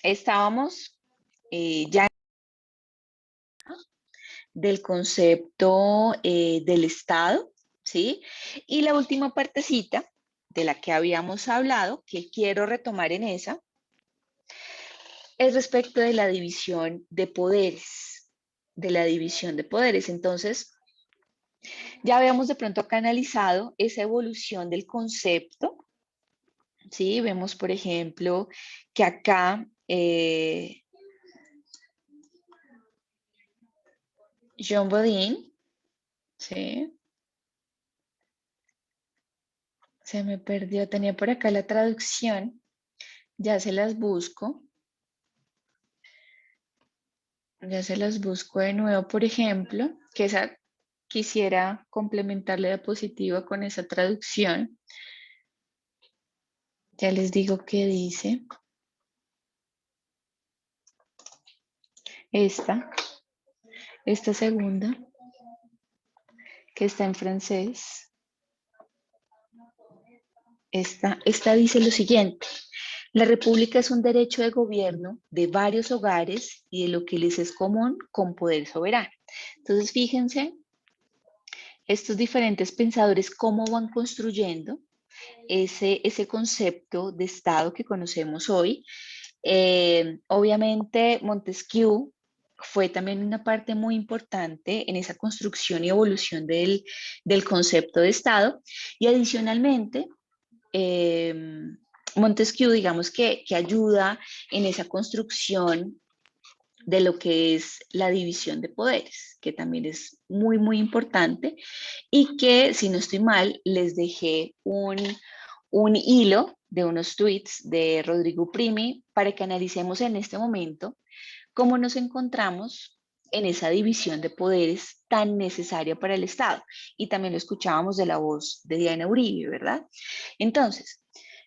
Estábamos ya del concepto del Estado, ¿sí? Y la última partecita de la que habíamos hablado, que quiero retomar en esa, es respecto de la división de poderes, de la división de poderes. Entonces, ya habíamos de pronto acá analizado esa evolución del concepto, ¿sí? Vemos, por ejemplo, que acá Jean Bodin, ¿sí? Se me perdió, tenía por acá la traducción, ya se las busco, ya se las busco de nuevo, por ejemplo, que esa quisiera complementar la diapositiva con esa traducción. Ya les digo qué dice. Esta segunda, que está en francés, esta dice lo siguiente: la república es un derecho de gobierno de varios hogares y de lo que les es común con poder soberano. Entonces, fíjense, estos diferentes pensadores cómo van construyendo ese concepto de Estado que conocemos hoy. Obviamente, Montesquieu fue también una parte muy importante en esa construcción y evolución del concepto de Estado. Y adicionalmente, eh, Montesquieu, digamos que ayuda en esa construcción de lo que es la división de poderes, que también es muy, muy importante y que, si no estoy mal, les dejé un hilo de unos tweets de Rodrigo Primi para que analicemos en este momento cómo nos encontramos en esa división de poderes tan necesaria para el Estado. Y también lo escuchábamos de la voz de Diana Uribe, ¿verdad? Entonces,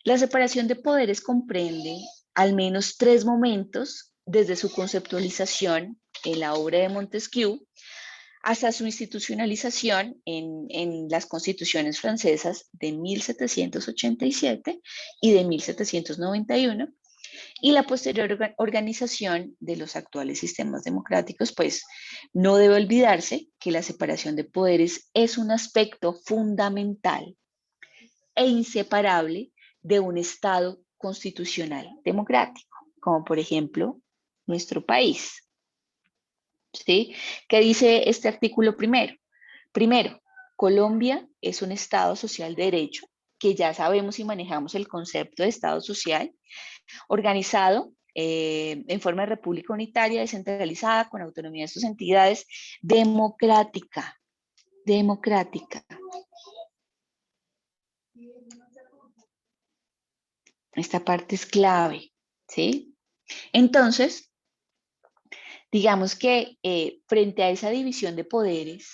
la separación de poderes comprende al menos tres momentos desde su conceptualización en la obra de Montesquieu hasta su institucionalización en las constituciones francesas de 1787 y de 1791 y la posterior organización de los actuales sistemas democráticos. Pues no debe olvidarse que la separación de poderes es un aspecto fundamental e inseparable de un Estado constitucional democrático, como por ejemplo nuestro país. ¿Sí? ¿Qué dice este artículo primero? Primero, Colombia es un Estado social de derecho, que ya sabemos y manejamos el concepto de Estado social, organizado en forma de república unitaria, descentralizada, con autonomía de sus entidades, democrática, democrática. Esta parte es clave, ¿sí? Entonces, digamos que frente a esa división de poderes,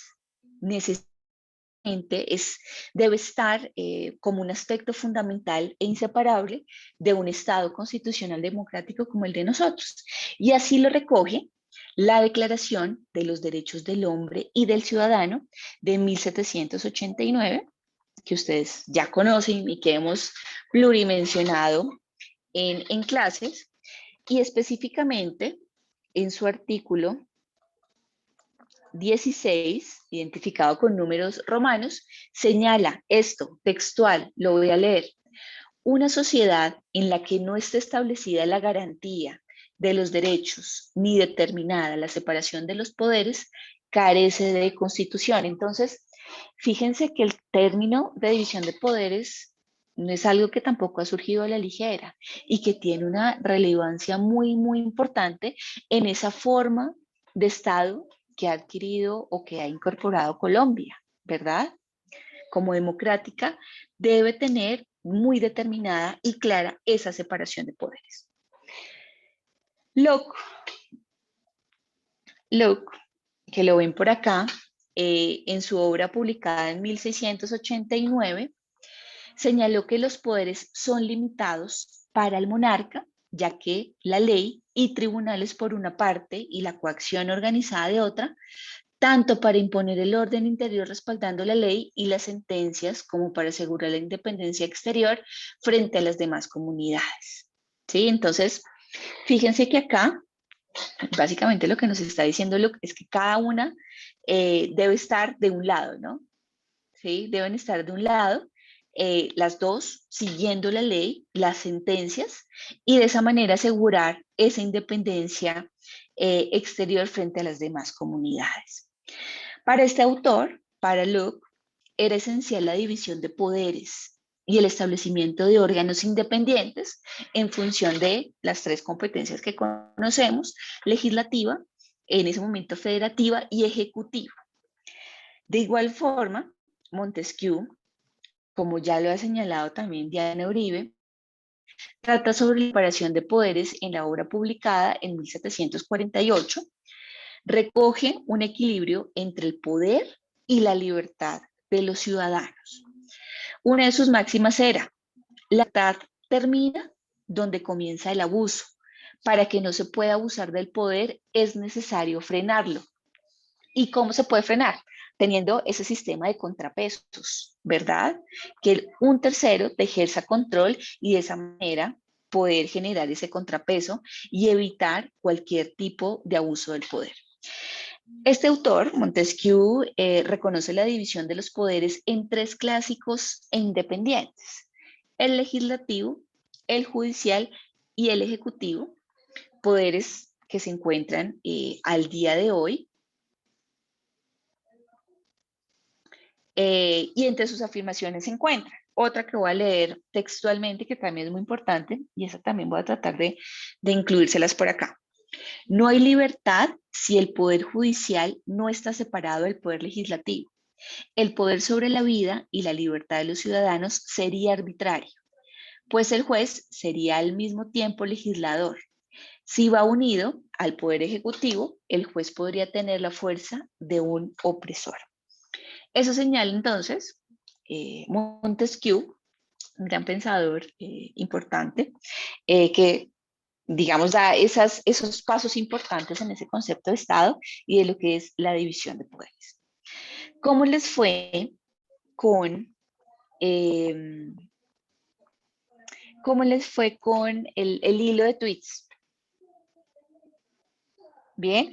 necesariamente debe estar como un aspecto fundamental e inseparable de un Estado constitucional democrático como el de nosotros. Y así lo recoge la Declaración de los Derechos del Hombre y del Ciudadano de 1789, que ustedes ya conocen y que hemos plurimensionado en clases, y específicamente en su artículo 16, identificado con números romanos, señala esto, textual, lo voy a leer: una sociedad en la que no esté establecida la garantía de los derechos ni determinada la separación de los poderes, carece de constitución. Entonces, fíjense que el término de división de poderes no es algo que tampoco ha surgido a la ligera y que tiene una relevancia muy, muy importante en esa forma de Estado que ha adquirido o que ha incorporado Colombia, ¿verdad? Como democrática, debe tener muy determinada y clara esa separación de poderes. Locke, que lo ven por acá, en su obra publicada en 1689, señaló que los poderes son limitados para el monarca, ya que la ley y tribunales por una parte y la coacción organizada de otra, tanto para imponer el orden interior respaldando la ley y las sentencias como para asegurar la independencia exterior frente a las demás comunidades. ¿Sí? Entonces, Fíjense que acá, básicamente lo que nos está diciendo es que cada una debe estar de un lado, ¿no? ¿Sí? Deben estar de un lado, las dos siguiendo la ley, las sentencias, y de esa manera asegurar esa independencia exterior frente a las demás comunidades. Para este autor, para Locke, era esencial la división de poderes y el establecimiento de órganos independientes en función de las tres competencias que conocemos: legislativa, en ese momento federativa, y ejecutiva. De igual forma, Montesquieu, como ya lo ha señalado también Diana Uribe, trata sobre la separación de poderes en la obra publicada en 1748, recoge un equilibrio entre el poder y la libertad de los ciudadanos. Una de sus máximas era: la libertad termina donde comienza el abuso. Para que no se pueda abusar del poder es necesario frenarlo. ¿Y cómo se puede frenar? Teniendo ese sistema de contrapesos, ¿verdad? Que un tercero te ejerza control y de esa manera poder generar ese contrapeso y evitar cualquier tipo de abuso del poder. Este autor, Montesquieu, reconoce la división de los poderes en tres clásicos e independientes: el legislativo, el judicial y el ejecutivo, poderes que se encuentran al día de hoy. Y entre sus afirmaciones se encuentra otra que voy a leer textualmente, que también es muy importante, y esa también voy a tratar de incluírselas por acá. No hay libertad si el poder judicial no está separado del poder legislativo. El poder sobre la vida y la libertad de los ciudadanos sería arbitrario, pues el juez sería al mismo tiempo legislador. Si va unido al poder ejecutivo, el juez podría tener la fuerza de un opresor. Eso señala entonces Montesquieu, un gran pensador importante, que, digamos, da esos pasos importantes en ese concepto de Estado y de lo que es la división de poderes. ¿Cómo les fue con, eh, cómo les fue con el hilo de tweets? Bien,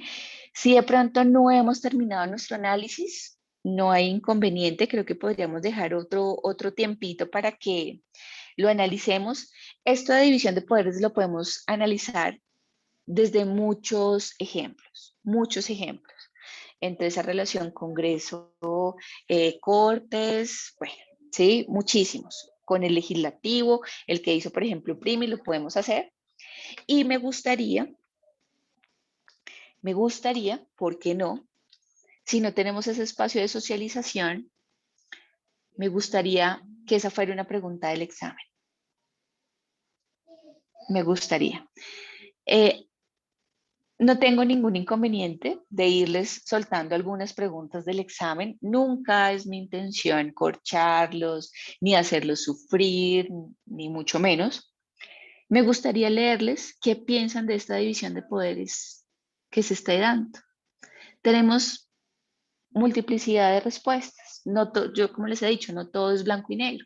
si de pronto no hemos terminado nuestro análisis, no hay inconveniente, creo que podríamos dejar otro tiempito para que lo analicemos. Esto de división de poderes lo podemos analizar desde muchos ejemplos, muchos ejemplos. Entre esa relación Congreso, Cortes, bueno, sí, muchísimos. Con el legislativo, el que hizo, por ejemplo, Primi, lo podemos hacer. Y me gustaría, ¿por qué no? Si no tenemos ese espacio de socialización, me gustaría que esa fuera una pregunta del examen. Me gustaría. Eh, No tengo ningún inconveniente de irles soltando algunas preguntas del examen. Nunca es mi intención corcharlos, ni hacerlos sufrir, ni mucho menos. Me gustaría leerles qué piensan de esta división de poderes que se está dando. Tenemos multiplicidad de respuestas. Yo, como les he dicho, no todo es blanco y negro.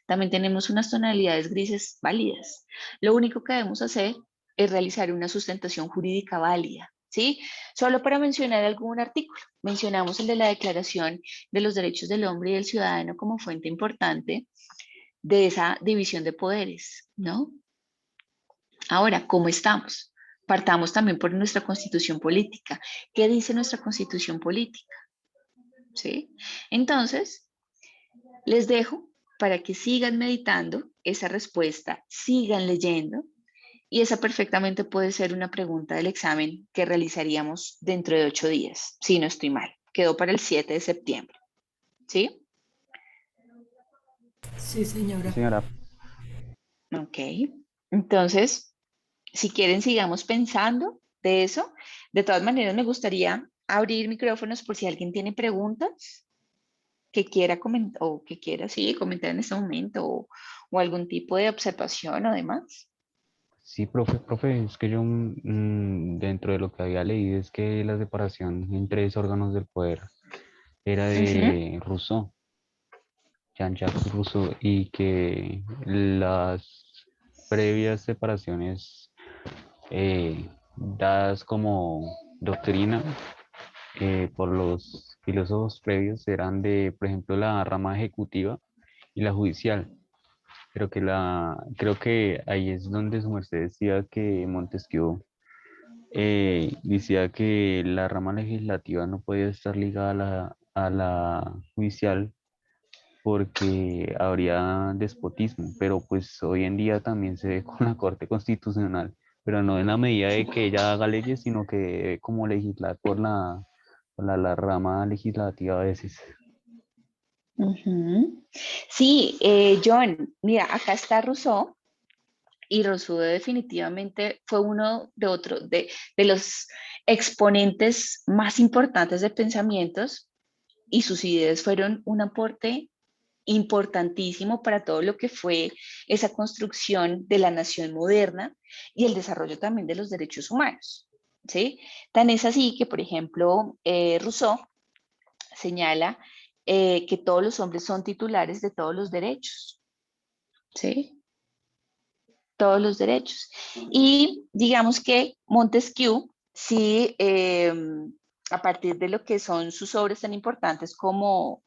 También tenemos unas tonalidades grises válidas. Lo único que debemos hacer es realizar una sustentación jurídica válida, ¿sí? Solo para mencionar algún artículo. Mencionamos el de la Declaración de los Derechos del Hombre y del Ciudadano como fuente importante de esa división de poderes, ¿no? Ahora, ¿cómo estamos? Partamos también por nuestra constitución política. ¿Qué dice nuestra constitución política? ¿Sí? Entonces, les dejo para que sigan meditando esa respuesta, sigan leyendo, y esa perfectamente puede ser una pregunta del examen que realizaríamos dentro de 8 días, si no estoy mal. Quedó para el 7 de septiembre. ¿Sí? Sí, Sí, señora. señora. Ok. Entonces, si quieren, sigamos pensando de eso. De todas maneras, me gustaría abrir micrófonos por si alguien tiene preguntas que quiera comentar o que quiera, sí, comentar en este momento o algún tipo de observación o demás. Sí, profe, es que yo dentro de lo que había leído es que la separación en tres órganos del poder era Ujú. de Rousseau, Jean-Jacques Rousseau, y que las previas separaciones dadas como doctrina por los filósofos previos eran de, por ejemplo, la rama ejecutiva y la judicial. Creo que ahí es donde su merced decía que Montesquieu decía que la rama legislativa no podía estar ligada a la judicial porque habría despotismo, pero pues hoy en día también se ve con la Corte Constitucional, pero no en la medida de que ella haga leyes, sino que debe como legislar por la rama legislativa a veces. Ujú. Sí, John, mira, acá está Rousseau. Y Rousseau definitivamente fue uno de los exponentes más importantes de pensamientos y sus ideas fueron un aporte importantísimo para todo lo que fue esa construcción de la nación moderna y el desarrollo también de los derechos humanos. ¿Sí? Tan es así que, por ejemplo, Rousseau señala que todos los hombres son titulares de todos los derechos. ¿Sí? Todos los derechos. Y digamos que Montesquieu, sí, a partir de lo que son sus obras tan importantes como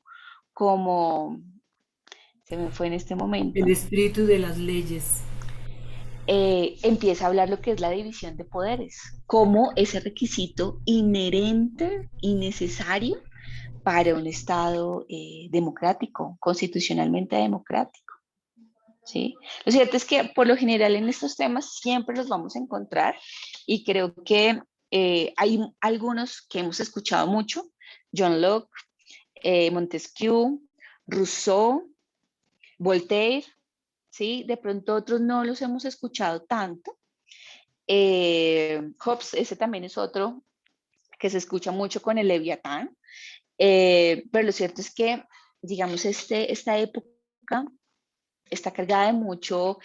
se me fue en este El momento, espíritu de las leyes. empieza a hablar lo que es la división de poderes, como ese requisito inherente y necesario para un Estado democrático, constitucionalmente democrático. ¿Sí? Lo cierto es que por lo general en estos temas siempre los vamos a encontrar y creo que hay algunos que hemos escuchado mucho, John Locke, Montesquieu, Rousseau, Voltaire, ¿sí? De pronto otros no los hemos escuchado tanto. Hobbes, ese también es otro que se escucha mucho con el Leviatán, pero lo cierto es que, digamos, esta época está cargada de mucho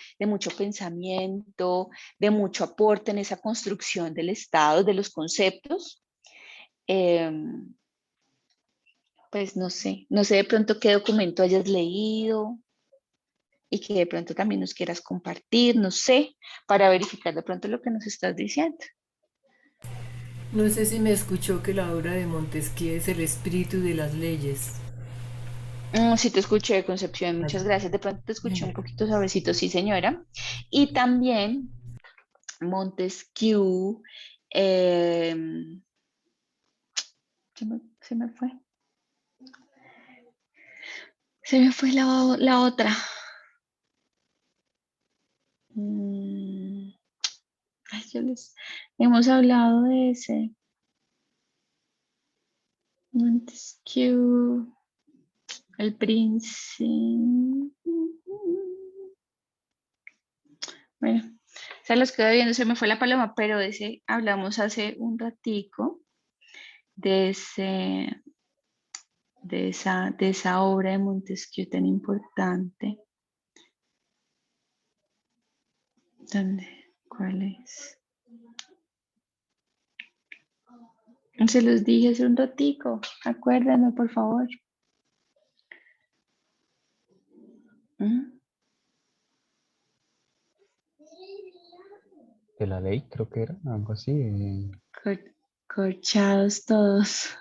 pensamiento, de mucho aporte en esa construcción del Estado, de los conceptos. Eh, pues no sé de pronto qué documento hayas leído y que de pronto también nos quieras compartir, no sé, para verificar de pronto lo que nos estás diciendo. No sé si me escuchó que la obra de Montesquieu es el espíritu de las leyes. Sí te escuché, Concepción, muchas gracias. De pronto te escuché un poquito suavecito, sí, señora. Y también Montesquieu, eh, se me fue. Se me fue la otra. Mm, ay, hemos hablado de ese. Montesquieu, el príncipe. Bueno, se los quedo viendo, se me fue la paloma, pero de ese hablamos hace un ratico, de ese, de esa obra de Montesquieu tan importante. ¿Dónde? ¿Cuál es? Se los dije hace un ratico. Acuérdame, por favor. ¿Mm? De la ley, creo que era algo así. Cor- Corchados todos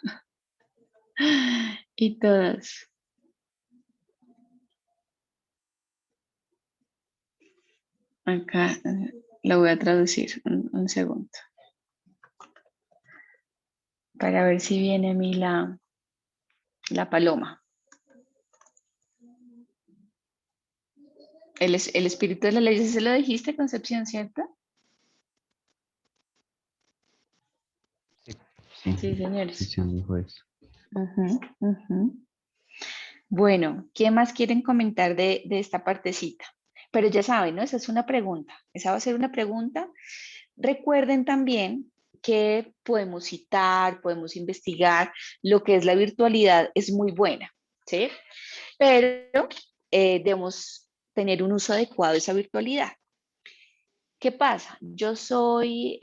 y todas. Acá lo voy a traducir un segundo para ver si viene a mí la paloma. El espíritu de la ley, ¿sí se lo dijiste, Concepción, cierto? Sí, sí, Sí, señores. Cristian dijo eso. Ujú, ujú. Bueno, ¿qué más quieren comentar de esta partecita? Pero ya saben, ¿no? Esa es una pregunta. Esa va a ser una pregunta. Recuerden también que podemos citar, podemos investigar. Lo que es la virtualidad es muy buena, ¿sí? Pero debemos tener un uso adecuado de esa virtualidad. ¿Qué pasa? Yo soy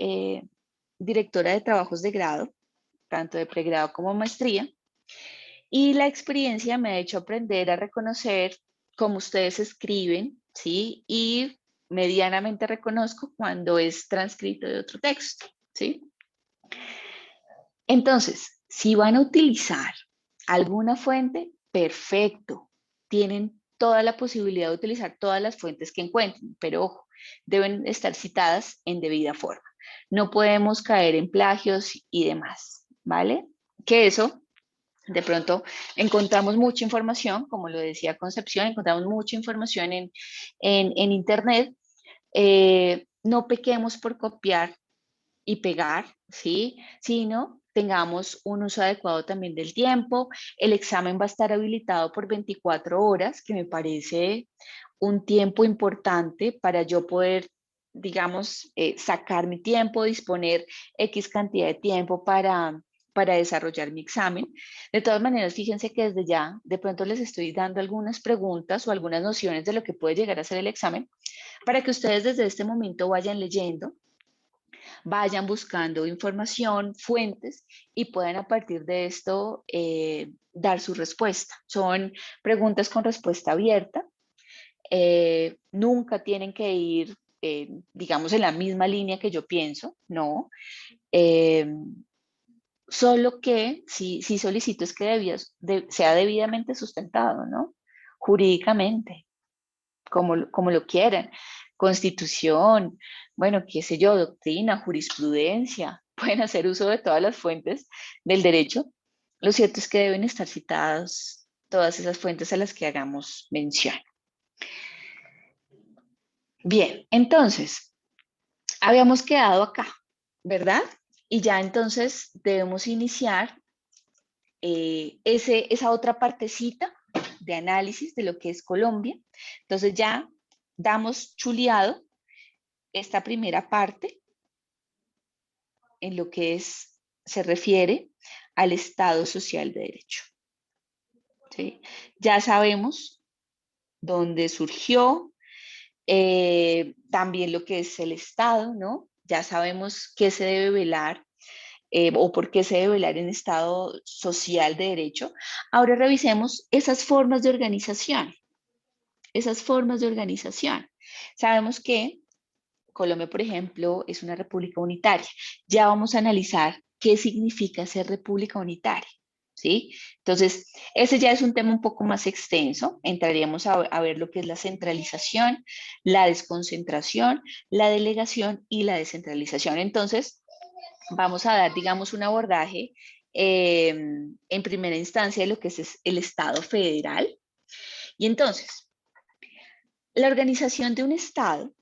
directora de trabajos de grado, tanto de pregrado como maestría, y la experiencia me ha hecho aprender a reconocer cómo ustedes escriben, ¿sí? Y medianamente reconozco cuando es transcrito de otro texto, ¿sí? Entonces, si van a utilizar alguna fuente, perfecto. Tienen toda la posibilidad de utilizar todas las fuentes que encuentren, pero ojo, deben estar citadas en debida forma. No podemos caer en plagios y demás, ¿vale? Que eso, de pronto, encontramos mucha información, como lo decía Concepción, encontramos mucha información en Internet. No pequemos por copiar y pegar, ¿sí? Sino tengamos un uso adecuado también del tiempo. El examen va a estar habilitado por 24 horas, que me parece un tiempo importante para yo poder, digamos, sacar mi tiempo, disponer X cantidad de tiempo para desarrollar mi examen. De todas maneras, fíjense que desde ya de pronto les estoy dando algunas preguntas o algunas nociones de lo que puede llegar a ser el examen para que ustedes desde este momento vayan leyendo, vayan buscando información, fuentes y puedan a partir de esto dar su respuesta. Son preguntas con respuesta abierta. Nunca tienen que ir, digamos, en la misma línea que yo pienso, no. Eh, Solo que sí solicito es que sea debidamente sustentado, ¿no? Jurídicamente, como lo quieran. Constitución, bueno, qué sé yo, doctrina, jurisprudencia, pueden hacer uso de todas las fuentes del derecho. Lo cierto es que deben estar citadas todas esas fuentes a las que hagamos mención. Bien, entonces, habíamos quedado acá, ¿verdad? Y ya entonces debemos iniciar esa otra partecita de análisis de lo que es Colombia. Entonces ya damos chuleado esta primera parte en lo que se refiere al Estado Social de Derecho. ¿Sí? Ya sabemos dónde surgió, también lo que es el Estado, ¿no? Ya sabemos qué se debe velar o por qué se debe velar en Estado Social de Derecho. Ahora revisemos esas formas de organización, esas formas de organización. Sabemos que Colombia, por ejemplo, es una república unitaria. Ya vamos a analizar qué significa ser república unitaria, ¿sí? Entonces, ese ya es un tema un poco más extenso. Entraríamos a ver lo que es la centralización, la desconcentración, la delegación y la descentralización. Entonces, vamos a dar, digamos, un abordaje en primera instancia de lo que es el Estado federal. Y entonces, la organización de un Estado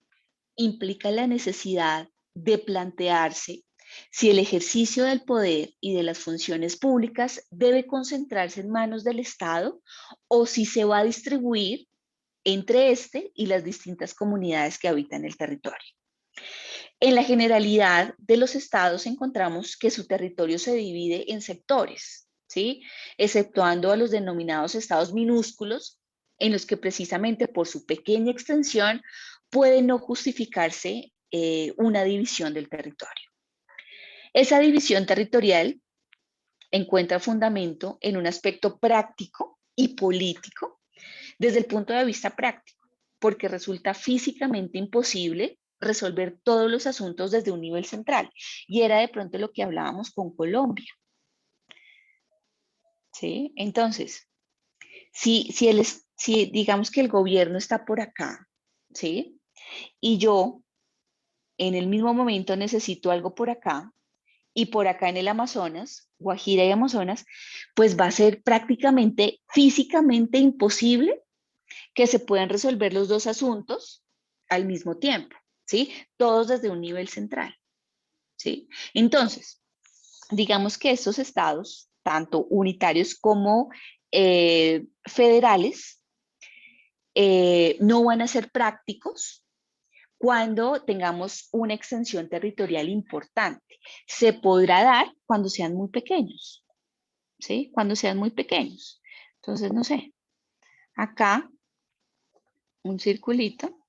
implica la necesidad de plantearse si el ejercicio del poder y de las funciones públicas debe concentrarse en manos del Estado o si se va a distribuir entre este y las distintas comunidades que habitan el territorio. En la generalidad de los estados encontramos que su territorio se divide en sectores, ¿sí? Exceptuando a los denominados estados minúsculos, en los que precisamente por su pequeña extensión puede no justificarse una división del territorio. Esa división territorial encuentra fundamento en un aspecto práctico y político desde el punto de vista práctico, porque resulta físicamente imposible resolver todos los asuntos desde un nivel central. Y era de pronto lo que hablábamos con Colombia. ¿Sí? Entonces, si digamos que el gobierno está por acá, ¿sí? Y yo en el mismo momento necesito algo por acá, y por acá en el Amazonas, Guajira y Amazonas, pues va a ser prácticamente físicamente imposible que se puedan resolver los dos asuntos al mismo tiempo, ¿sí? Todos desde un nivel central, ¿sí? Entonces, digamos que estos estados, tanto unitarios como federales, no van a ser prácticos cuando tengamos una extensión territorial importante. Se podrá dar cuando sean muy pequeños, ¿sí? Cuando sean muy pequeños. Entonces, no sé, acá un circulito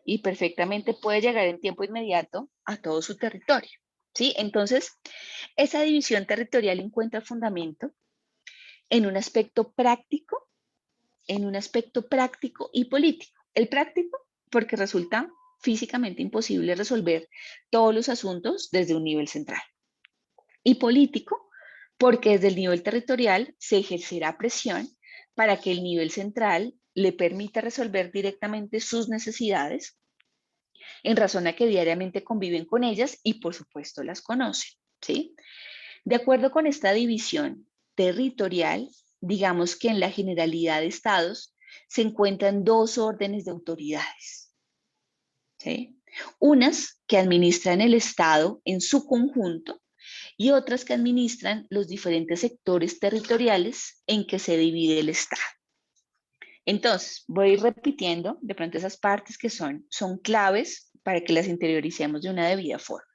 y perfectamente puede llegar en tiempo inmediato a todo su territorio, ¿sí? Entonces, esa división territorial encuentra fundamento en un aspecto práctico y político. El práctico porque resulta físicamente imposible resolver todos los asuntos desde un nivel central. Y político, porque desde el nivel territorial se ejercerá presión para que el nivel central le permita resolver directamente sus necesidades, en razón a que diariamente conviven con ellas y por supuesto las conocen, ¿sí? De acuerdo con esta división territorial, digamos que en la generalidad de estados se encuentran dos órdenes de autoridades, ¿sí? Unas que administran el estado en su conjunto y otras que administran los diferentes sectores territoriales en que se divide el estado. Entonces, voy a ir repitiendo de pronto esas partes que son claves para que las interioricemos de una debida forma.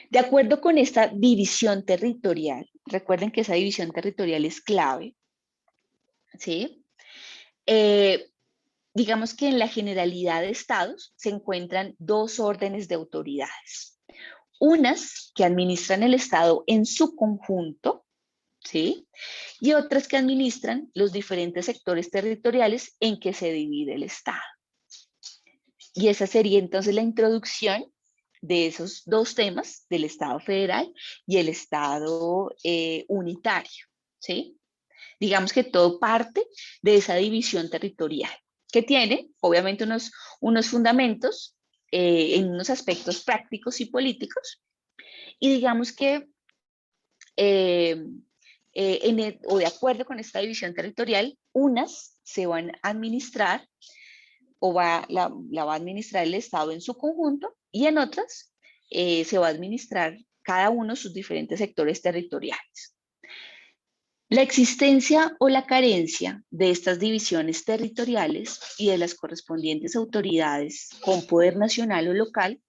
De acuerdo con esta división territorial, recuerden que esa división territorial es clave, ¿sí? Digamos que en la generalidad de estados se encuentran dos órdenes de autoridades. Unas que administran el estado en su conjunto, ¿sí? Y otras que administran los diferentes sectores territoriales en que se divide el estado. Y esa sería entonces la introducción de esos dos temas, del Estado federal y el Estado unitario, ¿sí? Digamos que todo parte de esa división territorial, que tiene obviamente unos fundamentos en unos aspectos prácticos y políticos, y digamos que o de acuerdo con esta división territorial, unas se van a administrar o la va a administrar el Estado en su conjunto y en otras se va a administrar cada uno sus diferentes sectores territoriales. La existencia o la carencia de estas divisiones territoriales y de las correspondientes autoridades con poder nacional o local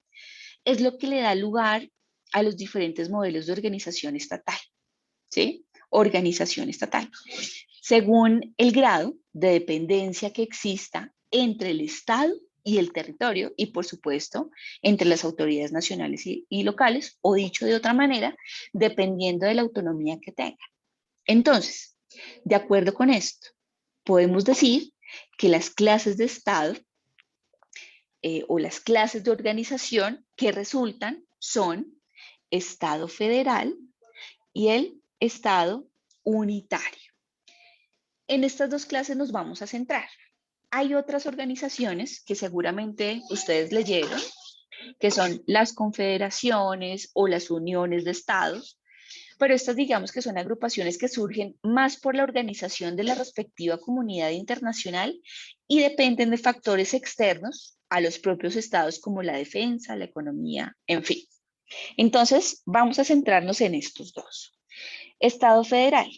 es lo que le da lugar a los diferentes modelos de organización estatal, ¿sí? Organización estatal, según el grado de dependencia que exista entre el Estado y el territorio y, por supuesto, entre las autoridades nacionales y locales, o dicho de otra manera, dependiendo de la autonomía que tengan. Entonces, de acuerdo con esto, podemos decir que las clases de Estado o las clases de organización que resultan son Estado federal y el Estado unitario. En estas dos clases nos vamos a centrar. Hay otras organizaciones que seguramente ustedes leyeron, que son las confederaciones o las uniones de estados, pero estas digamos que son agrupaciones que surgen más por la organización de la respectiva comunidad internacional y dependen de factores externos a los propios estados como la defensa, la economía, en fin. Entonces, vamos a centrarnos en estos dos. Estado federal.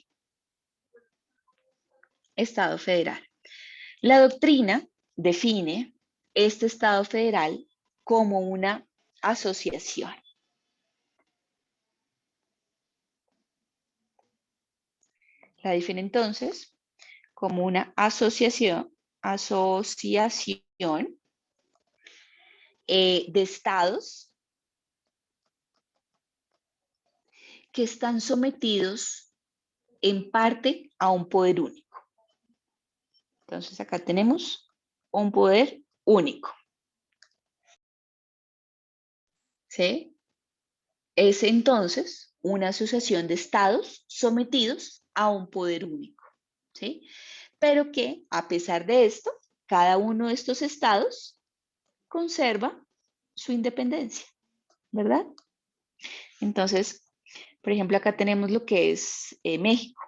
Estado federal. La doctrina define este Estado federal como una asociación. La define entonces como una asociación de estados que están sometidos en parte a un poder único. Entonces acá tenemos un poder único. ¿Sí? Es entonces una asociación de estados sometidos a un poder único. ¿Sí? Pero que a pesar de esto, cada uno de estos estados conserva su independencia, ¿verdad? Entonces, por ejemplo, acá tenemos lo que es México.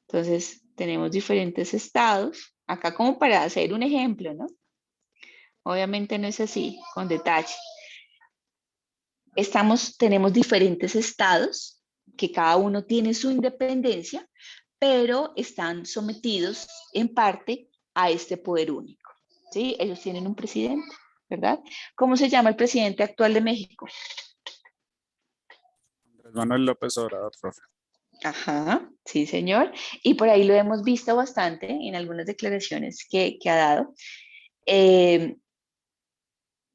Entonces, tenemos diferentes estados. Acá como para hacer un ejemplo, ¿no? Obviamente no es así, con detalle. Tenemos diferentes estados que cada uno tiene su independencia, pero están sometidos en parte a este poder único. ¿Sí? Ellos tienen un presidente, ¿verdad? ¿Cómo se llama el presidente actual de México? Andrés Manuel López Obrador, profe. Ajá, sí, señor. Y por ahí lo hemos visto bastante en algunas declaraciones que ha dado.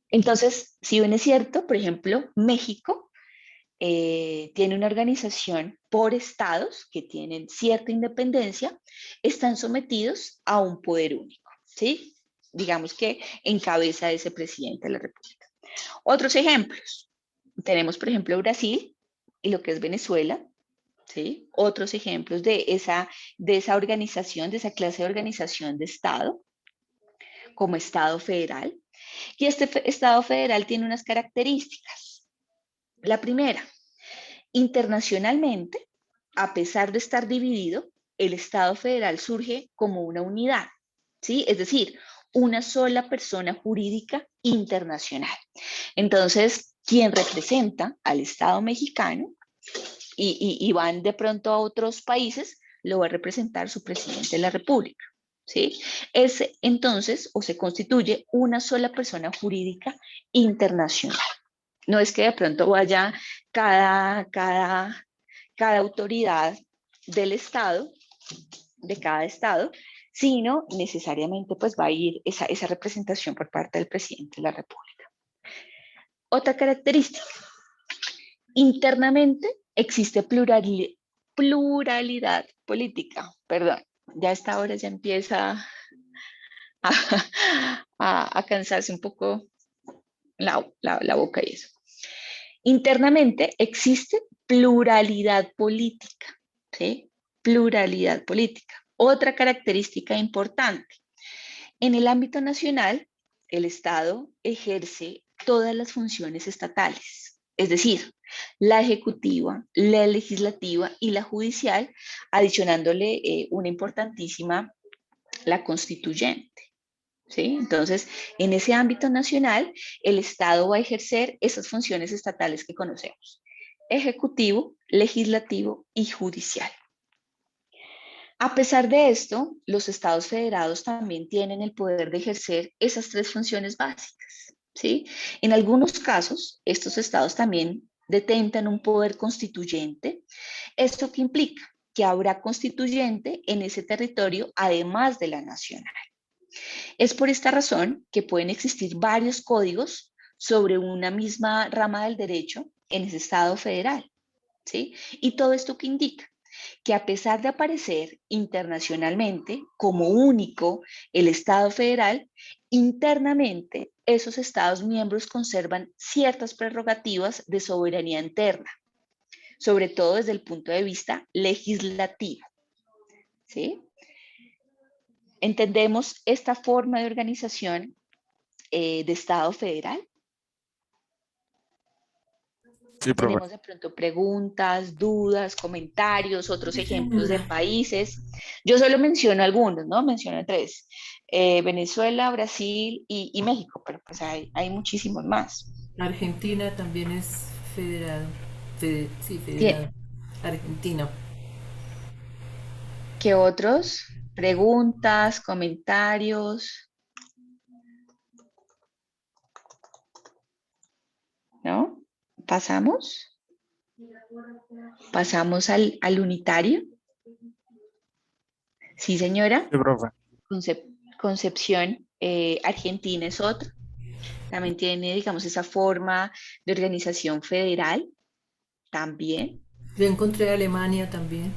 Entonces, si bien es cierto, por ejemplo, México tiene una organización por estados que tienen cierta independencia, están sometidos a un poder único, ¿sí? digamos que encabeza ese presidente de la República. Otros ejemplos, tenemos por ejemplo Brasil y lo que es Venezuela, ¿sí? Otros ejemplos de esa organización, de esa clase de organización de Estado, como Estado federal. Y este Estado federal tiene unas características. La primera, internacionalmente, a pesar de estar dividido, el Estado federal surge como una unidad, ¿sí? Es decir, una sola persona jurídica internacional. Entonces, quien representa al Estado mexicano y van de pronto a otros países, lo va a representar su presidente de la República, ¿sí? Es entonces, o se constituye una sola persona jurídica internacional. No es que de pronto vaya cada autoridad del Estado, de cada Estado, sino necesariamente pues va a ir esa representación por parte del presidente de la República. Otra característica, internamente existe pluralidad política, perdón, ya a esta hora ya empieza a cansarse un poco la boca y eso. Internamente existe pluralidad política, ¿sí? Pluralidad política. Otra característica importante, en el ámbito nacional, el Estado ejerce todas las funciones estatales, es decir, la ejecutiva, la legislativa y la judicial, adicionándole una importantísima, la constituyente. ¿Sí? Entonces, en ese ámbito nacional, el Estado va a ejercer esas funciones estatales que conocemos: ejecutivo, legislativo y judicial. A pesar de esto, los estados federados también tienen el poder de ejercer esas tres funciones básicas, ¿sí? En algunos casos, estos estados también detentan un poder constituyente. ¿Esto qué implica? Que habrá constituyente en ese territorio además de la nacional. Es por esta razón que pueden existir varios códigos sobre una misma rama del derecho en ese estado federal, ¿sí? Y todo esto que indica que a pesar de aparecer internacionalmente como único el Estado federal, internamente esos Estados miembros conservan ciertas prerrogativas de soberanía interna, sobre todo desde el punto de vista legislativo, ¿sí? ¿Entendemos esta forma de organización de Estado federal? Sí, profe. Tenemos de pronto preguntas, dudas, comentarios, otros Sí, ejemplos de señora. países. Yo solo menciono algunos, ¿no? Menciono tres: Venezuela, Brasil y México, pero pues hay muchísimos más. Argentina también es federado. Sí, federado. Bien, Argentina. ¿qué otros? Preguntas, comentarios, ¿no? ¿Pasamos? ¿Pasamos al unitario? Sí, señora. Sí, profe. Concepción, Argentina es otro. También tiene, digamos, esa forma de organización federal, también. Yo encontré Alemania también.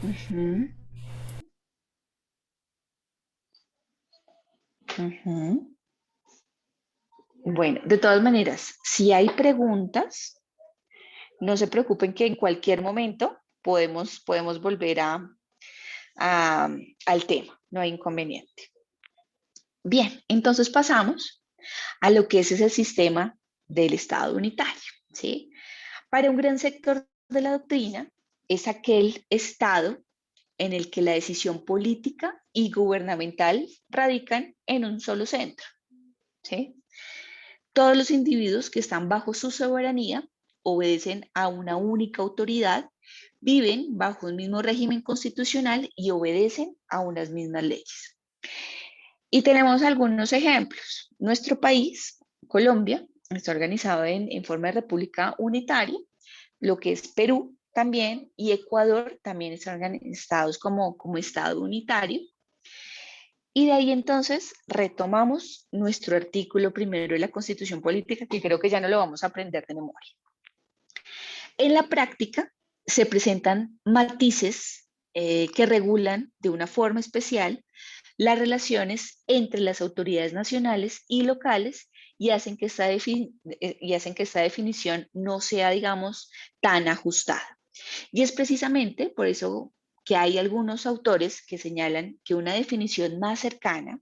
Ujú, ujú. Bueno, de todas maneras, si hay preguntas, no se preocupen que en cualquier momento podemos volver a- al tema, no hay inconveniente. Bien, entonces pasamos a lo que es ese sistema del Estado unitario, ¿sí? Para un gran sector de la doctrina, es aquel Estado en el que la decisión política y gubernamental radican en un solo centro, ¿sí? Todos los individuos que están bajo su soberanía obedecen a una única autoridad, viven bajo un mismo régimen constitucional y obedecen a unas mismas leyes. Y tenemos algunos ejemplos. Nuestro país, Colombia, está organizado en forma de república unitaria, lo que es Perú también, y Ecuador también están organizados como Estado unitario. Y de ahí entonces retomamos nuestro artículo primero de la Constitución Política, que creo que ya no lo vamos a aprender de memoria. En la práctica se presentan matices que regulan de una forma especial las relaciones entre las autoridades nacionales y locales y hacen que esta definición no sea, digamos, tan ajustada. Y es precisamente por eso que hay algunos autores que señalan que una definición más cercana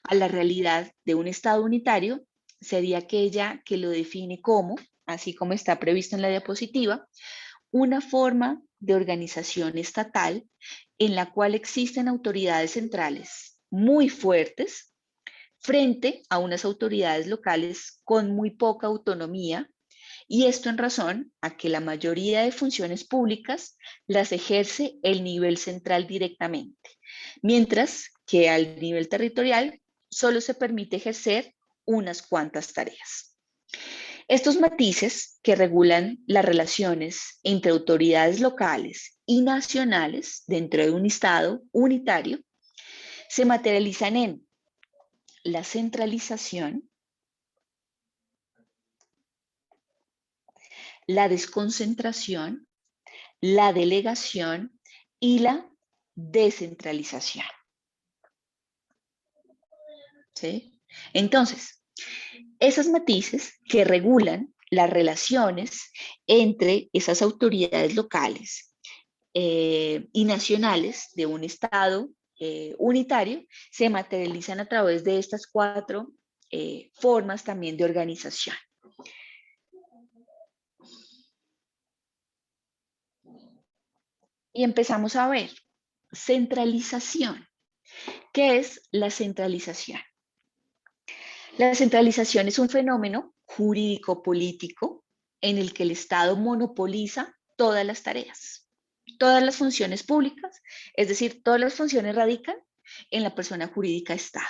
a la realidad de un Estado unitario sería aquella que lo define como, así como está previsto en la diapositiva, una forma de organización estatal en la cual existen autoridades centrales muy fuertes frente a unas autoridades locales con muy poca autonomía, y esto en razón a que la mayoría de funciones públicas las ejerce el nivel central directamente, mientras que al nivel territorial solo se permite ejercer unas cuantas tareas. Estos matices que regulan las relaciones entre autoridades locales y nacionales dentro de un Estado unitario se materializan en la centralización, la desconcentración, la delegación y la descentralización. ¿Sí? Entonces, esos matices que regulan las relaciones entre esas autoridades locales y nacionales de un Estado unitario se materializan a través de estas cuatro formas también de organización. Y empezamos a ver centralización. ¿Qué es la centralización? La centralización es un fenómeno jurídico-político en el que el Estado monopoliza todas las tareas, todas las funciones públicas, es decir, todas las funciones radican en la persona jurídica Estado.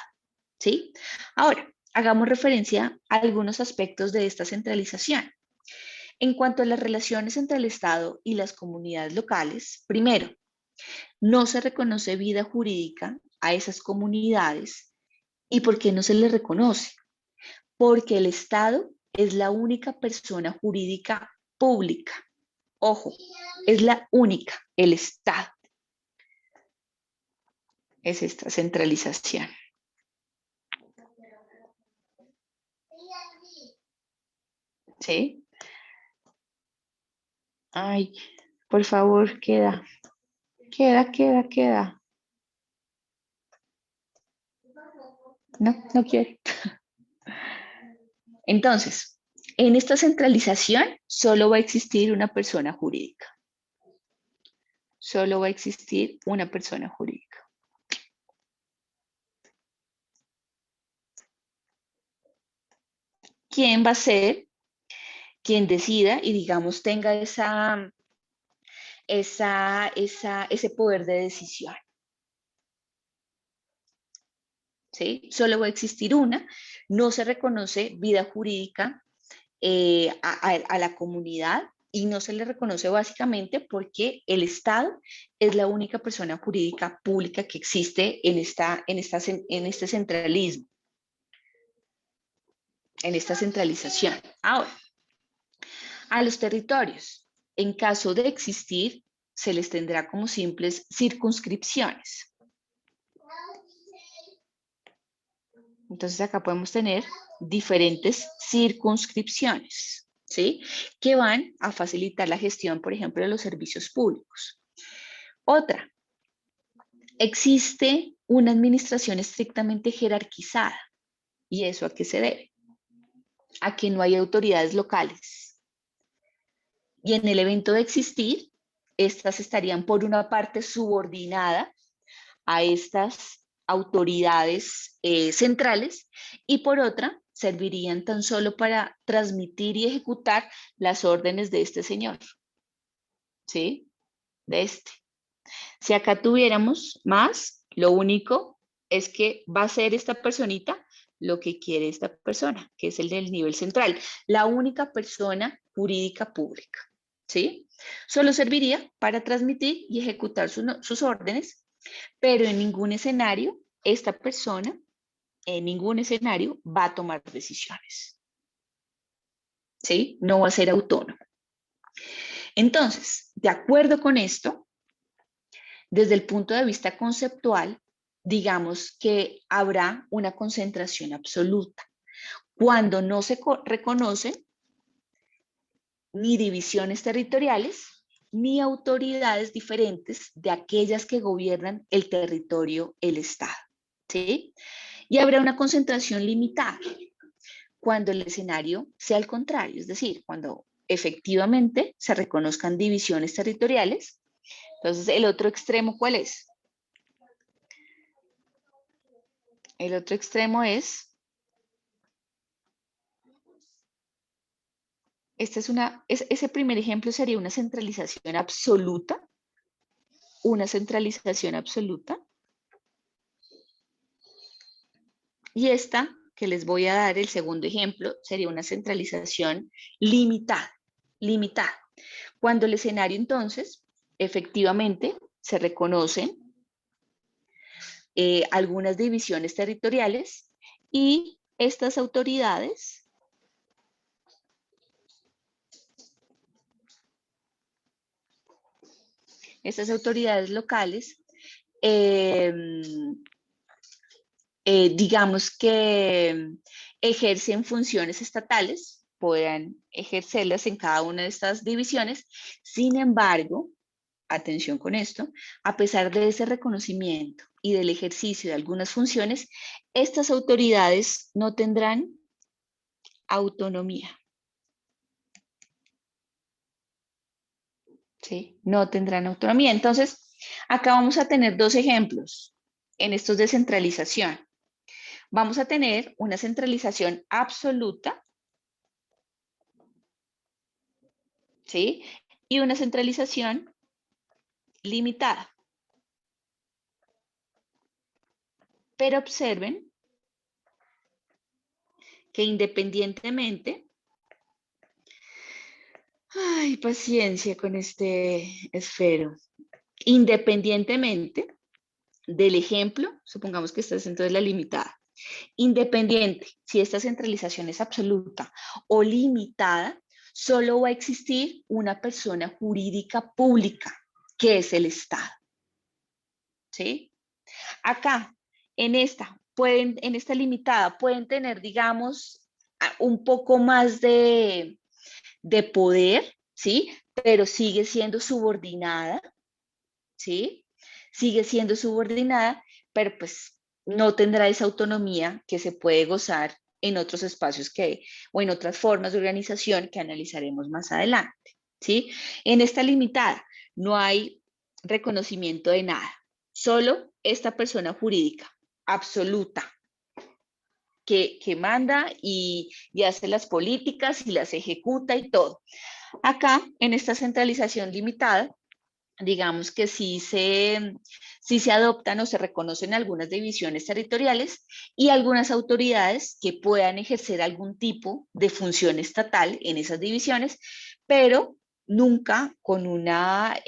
¿Sí? Ahora, hagamos referencia a algunos aspectos de esta centralización. En cuanto a las relaciones entre el Estado y las comunidades locales, primero, no se reconoce vida jurídica a esas comunidades. ¿Y por qué no se les reconoce? Porque el Estado es la única persona jurídica pública. Ojo, es la única, el Estado. Es esta centralización. ¿Sí? Ay, por favor, queda. No, no quiere. Entonces, en esta centralización solo va a existir una persona jurídica. Solo va a existir una persona jurídica. ¿Quién va a ser quien decida y, digamos, tenga ese poder de decisión? ¿Sí? Solo va a existir una. No se reconoce vida jurídica a la comunidad y no se le reconoce básicamente porque el Estado es la única persona jurídica pública que existe en este centralismo, en esta centralización. Ahora, a los territorios, en caso de existir, se les tendrá como simples circunscripciones. Entonces acá podemos tener diferentes circunscripciones, ¿sí? Que van a facilitar la gestión, por ejemplo, de los servicios públicos. Otra, existe una administración estrictamente jerarquizada. ¿Y eso a qué se debe? A que no hay autoridades locales. Y en el evento de existir, estas estarían por una parte subordinadas a estas autoridades centrales y por otra servirían tan solo para transmitir y ejecutar las órdenes de este señor, ¿sí? De este. Si acá tuviéramos más, lo único es que va a ser esta personita lo que quiere esta persona, que es el del nivel central, la única persona jurídica pública, ¿sí? Solo serviría para transmitir y ejecutar sus órdenes, pero en ningún escenario esta persona, en ningún escenario va a tomar decisiones, ¿sí? No va a ser autónomo. Entonces, de acuerdo con esto, desde el punto de vista conceptual, digamos que habrá una concentración absoluta, cuando no se reconocen ni divisiones territoriales, ni autoridades diferentes de aquellas que gobiernan el territorio, el Estado, ¿sí? Y habrá una concentración limitada cuando el escenario sea el contrario, es decir, cuando efectivamente se reconozcan divisiones territoriales. Entonces, ¿el otro extremo cuál es? El otro extremo es, ese primer ejemplo sería una centralización absoluta, y esta que les voy a dar, el segundo ejemplo, sería una centralización limitada, limitada. Cuando el escenario entonces, efectivamente, se reconocen algunas divisiones territoriales y estas autoridades locales, digamos que ejercen funciones estatales, puedan ejercerlas en cada una de estas divisiones. Sin embargo, atención con esto, a pesar de ese reconocimiento y del ejercicio de algunas funciones, estas autoridades no tendrán autonomía. ¿Sí? No tendrán autonomía. Entonces, acá vamos a tener dos ejemplos en estos de centralización. Vamos a tener una centralización absoluta, ¿sí? Y una centralización limitada. Pero observen que independientemente, ay, paciencia con este esfero, independientemente del ejemplo, supongamos que esta es entonces la limitada, independiente si esta centralización es absoluta o limitada, solo va a existir una persona jurídica pública, que es el Estado. ¿Sí? Acá, en esta limitada, pueden tener, digamos, un poco más de poder, ¿sí? Pero sigue siendo subordinada, ¿sí? Sigue siendo subordinada, pero pues no tendrá esa autonomía que se puede gozar en otros espacios o en otras formas de organización que analizaremos más adelante, ¿sí? En esta limitada no hay reconocimiento de nada, solo esta persona jurídica absoluta que manda y hace las políticas y las ejecuta y todo. Acá, en esta centralización limitada, digamos que sí se adoptan o se reconocen algunas divisiones territoriales y algunas autoridades que puedan ejercer algún tipo de función estatal en esas divisiones, pero nunca con una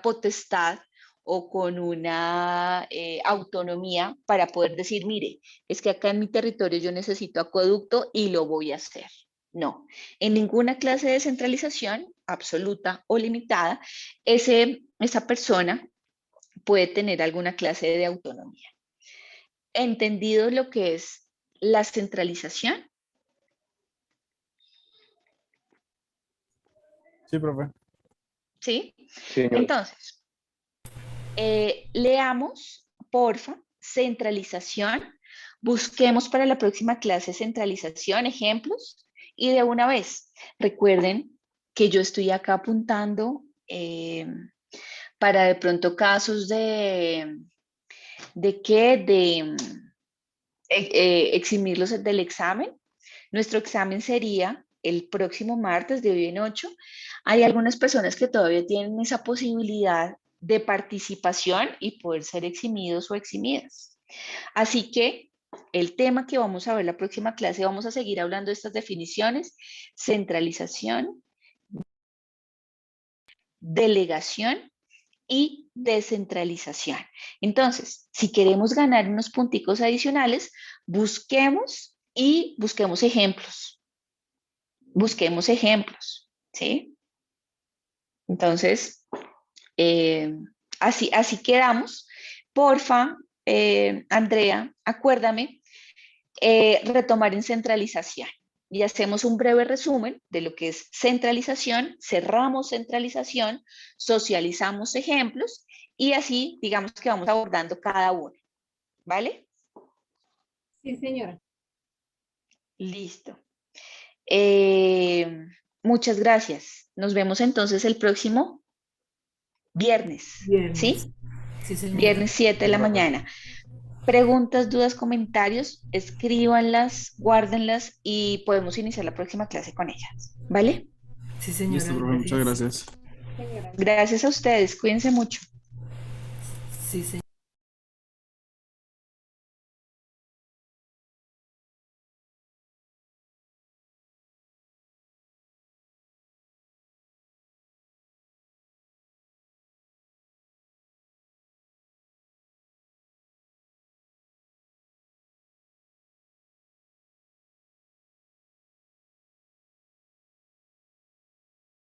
potestad o con una autonomía para poder decir, mire, es que acá en mi territorio yo necesito acueducto y lo voy a hacer. No, en ninguna clase de descentralización, absoluta o limitada, esa persona puede tener alguna clase de autonomía. ¿Entendido lo que es la centralización? Sí, profe. ¿Sí? Sí, señor. Entonces, leamos, porfa, centralización. Busquemos para la próxima clase centralización, ejemplos, y de una vez, recuerden que yo estoy acá apuntando para de pronto casos de eximirlos del examen. Nuestro examen sería el próximo martes de hoy en 8. Hay algunas personas que todavía tienen esa posibilidad de participación y poder ser eximidos o eximidas. Así que el tema que vamos a ver la próxima clase, vamos a seguir hablando de estas definiciones: centralización, delegación y descentralización. Entonces, si queremos ganar unos punticos adicionales, busquemos ejemplos. Busquemos ejemplos, ¿sí? Entonces, así quedamos. porfa, Andrea, acuérdame, retomar en centralización. Y hacemos un breve resumen de lo que es centralización, cerramos centralización, socializamos ejemplos y así digamos que vamos abordando cada uno, ¿vale? Sí, señora. Listo. Muchas gracias. Nos vemos entonces el próximo viernes, Viernes. ¿sí? Sí, señora. Viernes 7 de la mañana. Preguntas, dudas, comentarios, escríbanlas, guárdenlas y podemos iniciar la próxima clase con ellas, ¿vale? Sí, señora. Listo, profe, muchas gracias. Señora. Gracias a ustedes, cuídense mucho. Sí, señora.